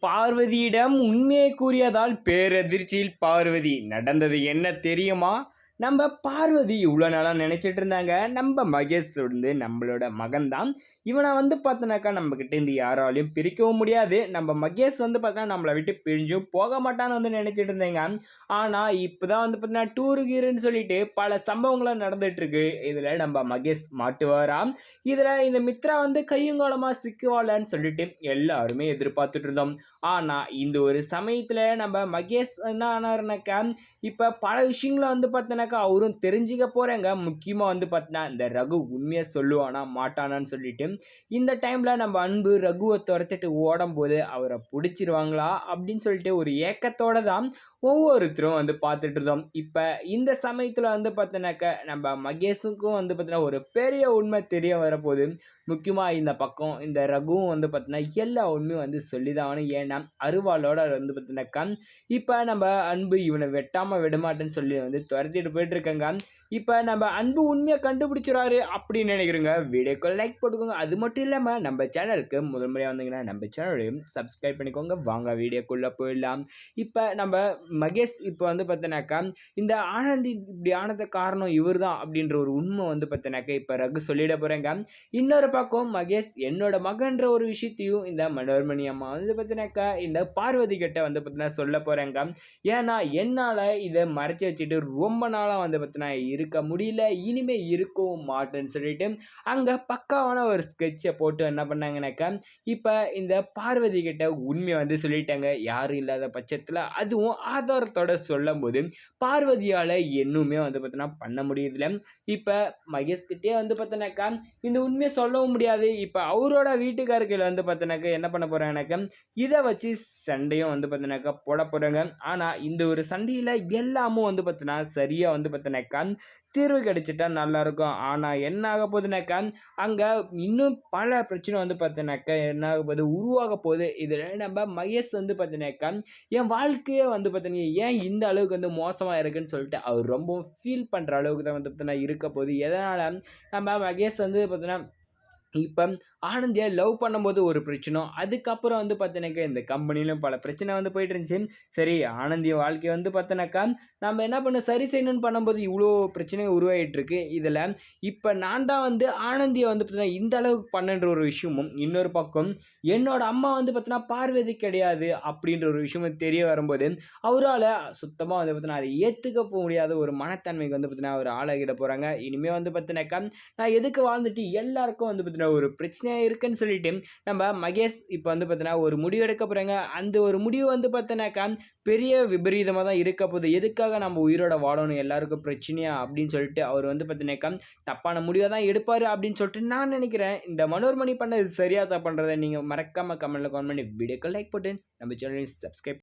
பார்வதியிடம் உண்மையை கூறியதால் பேரதிர்ச்சியில் பார்வதி. நடந்தது என்ன தெரியுமா? நம்ம பார்வதி இவ்வளோ நாளாக நினச்சிட்டு இருந்தாங்க, நம்ம மகேஷ் வந்து நம்மளோட மகன் தான். இவனை வந்து பார்த்தோன்னாக்கா நம்மக்கிட்ட இருந்து யாராலையும் பிரிக்கவும் முடியாது. நம்ம மகேஷ் வந்து பார்த்தோன்னா நம்மளை விட்டு பிரிஞ்சும் போக மாட்டான்னு வந்து நினச்சிட்டு இருந்தேங்க. ஆனால் இப்போ தான் வந்து பார்த்தீங்கன்னா டூருக்குன்னு சொல்லிட்டு பல சம்பவங்களாக நடந்துகிட்ருக்கு. இதில் நம்ம மகேஷ் மாட்டுவாராம். இதில் இந்த மித்ரா வந்து கையுங்காலமாக சிக்குவாளன்னு சொல்லிட்டு எல்லாருமே எதிர்பார்த்துட்டு இருந்தோம். ஆனால் இந்த ஒரு சமயத்தில் நம்ம மகேஷ் என்ன ஆனாருனாக்கா, இப்போ பல விஷயங்களை வந்து பார்த்தோன்னாக்கா அவரும் தெரிஞ்சுக்க போகிறேங்க. முக்கியமாக வந்து பார்த்தீங்கன்னா இந்த ரகு உண்மையை சொல்லுவானா மாட்டானான்னு சொல்லிட்டு இந்த டைமில் நம்ம அன்பு ரகுவை துரத்திட்டு ஓடும்போது அவரை பிடிச்சிருவாங்களா அப்படின்னு சொல்லிட்டு ஒரு ஏக்கத்தோடு தான் ஒவ்வொருத்தரும் வந்து பார்த்துட்டு இருந்தோம். இப்போ இந்த சமயத்தில் வந்து பார்த்தோன்னாக்கா நம்ம மகேஷுக்கும் வந்து பார்த்தீங்கன்னா ஒரு பெரிய உண்மை தெரிய வரப்போகுது. முக்கியமாக இந்த பக்கம் இந்த ரகுவும் வந்து பார்த்தீங்கன்னா எல்லா உண்மையும் வந்து சொல்லிதான் ஆகணும். ஏன்னா அருவாளோட வந்து பார்த்தீங்கன்னாக்கா இப்போ நம்ம அன்பு இவனை வெட்டாமல் விடமாட்டேன்னு சொல்லி வந்து துரத்திட்டு போயிட்டு இருக்காங்க. இப்போ நம்ம அன்பு உண்மையை கண்டுபிடிச்சிடாரு அப்படின்னு நினைக்கிறோங்க. வீடியோக்கு லைக் போட்டுக்கோங்க. அது மட்டும் இல்லாமல் நம்ம சேனலுக்கு முதல் முறையாக வந்தீங்கன்னா நம்ம சேனலையும் சப்ஸ்கிரைப் பண்ணிக்கோங்க. வாங்க வீடியோக்குள்ளே போயிடலாம். இப்போ நம்ம மகேஷ் இப்போ வந்து பார்த்தோன்னாக்கா இந்த ஆனந்தி இப்படி ஆனது காரணம் இவர் தான் அப்படின்ற ஒரு உண்மை வந்து பார்த்தோன்னாக்கா இப்போ ரகு சொல்லிட போகிறேங்க. இன்னொரு பக்கம் மகேஷ் என்னோட மகன்ற ஒரு விஷயத்தையும் இந்த மனோர்மணி அம்மா வந்து பார்த்தோன்னாக்கா இந்த பார்வதி கிட்ட வந்து பார்த்தீங்கன்னா சொல்ல போகிறேங்க. ஏன்னா என்னால் இதை மறைச்சி வச்சுட்டு ரொம்ப நாளாக வந்து பார்த்தீங்கன்னா இருக்க முடியல, இனிமே இருக்கவும் மாட்டேன்னு சொல்லிட்டு அங்கே பக்காவான ஒரு ஸ்கெட்சை போட்டு என்ன பண்ணாங்கன்னாக்கா இப்போ இந்த பார்வதி கிட்ட உண்மையை வந்து சொல்லிட்டாங்க. யாரும் இல்லாத பட்சத்தில் அதுவும் ஆதாரத்தோட சொல்லும் போது பார்வதியால் இன்னுமே வந்து பார்த்தீங்கன்னா பண்ண முடியுதுல. இப்போ மகேஷ்கிட்டே வந்து பார்த்தோன்னாக்கா இந்த உண்மையை சொல்லவும் முடியாது. இப்போ அவரோட வீட்டுக்காரர்கள் வந்து பார்த்தோன்னாக்கா என்ன பண்ண போகிறாங்கனாக்கா இதை வச்சு சண்டையும் வந்து பார்த்தோன்னாக்கா போட போகிறாங்க. ஆனால் இந்த ஒரு சண்டையில் எல்லாமும் வந்து பார்த்தோன்னா சரியாக வந்து பார்த்தோன்னாக்கா தீர்வு கிடைச்சிட்டா நல்லாயிருக்கும். ஆனால் என்ன ஆக போகுதுனாக்கா அங்கே இன்னும் பல பிரச்சனை வந்து பார்த்தோன்னாக்கா என்ன ஆக போகுது உருவாக போகுது. இதில் நம்ம மகேஷ் வந்து பார்த்தோன்னாக்கா என் வாழ்க்கையே வந்து பார்த்தீங்கன்னா ஏன் இந்த அளவுக்கு வந்து மோசமாக இருக்குன்னு சொல்லிட்டு அவர் ரொம்ப ஃபீல் பண்ணுற அளவுக்கு தான் வந்து பார்த்தீங்கன்னா இருக்க போகுது. எதனால் நம்ம மகேஷ் வந்து பார்த்தீங்கன்னா இப்போ ஆனந்தியை லவ் பண்ணும்போது ஒரு பிரச்சனை, அதுக்கப்புறம் வந்து பார்த்தோன்னாக்கா இந்த கம்பெனிலும் பல பிரச்சனை வந்து போயிட்டு இருந்துச்சு. சரி ஆனந்தி வாழ்க்கை வந்து பார்த்தோன்னாக்கா நம்ம என்ன பண்ண சரி செய்யணும்னு பண்ணும்போது இவ்வளோ பிரச்சனைகள் உருவாகிட்டு இருக்கு. இதில் இப்போ நான் தான் வந்து ஆனந்தியை வந்து பார்த்தீங்கன்னா இந்த அளவுக்கு பண்ணுன்ற ஒரு விஷயமும், இன்னொரு பக்கம் என்னோட அம்மா வந்து பார்த்தீங்கன்னா பார்வதி கிடையாது அப்படின்ற ஒரு விஷயமும் தெரிய வரும்போது அவரால் சுத்தமாக வந்து பார்த்தீங்கன்னா அதை ஏற்றுக்க முடியாத ஒரு மனத்தன்மைக்கு வந்து பார்த்தீங்கன்னா அவர் ஆளாகிட போகிறாங்க. இனிமேல் வந்து பார்த்தீங்கன்னாக்கா நான் எதுக்கு வாழ்ந்துட்டு எல்லாருக்கும் வந்து பார்த்தீங்கன்னா ஒரு பிரச்சனையாக இருக்குன்னு சொல்லிட்டு நம்ம மகேஷ் இப்போ வந்து பார்த்தீங்கன்னா ஒரு முடிவு எடுக்க போகிறாங்க. அந்த ஒரு முடிவு வந்து பார்த்தோன்னாக்கா பெரிய விபரீதமாக தான் இருக்க போகுது. எதுக்காக நம்ம உயிரோட வாழணும், எல்லாருக்கும் பிரச்சனையா அப்படின்னு சொல்லிட்டு அவர் வந்து பார்த்தீங்கன்னாக்கா தப்பான முடிவை தான் எடுப்பார் அப்படின்னு சொல்லிட்டு நான் நினைக்கிறேன். இந்த மனோர்மணி பண்ணது சரியாக தப்புன்றதை நீங்கள் மறக்காமல் கமெண்ட்டில் கமெண்ட் பண்ணி வீடியோக்கு லைக் போட்டு நம்ம சேனலை சப்ஸ்கிரைப்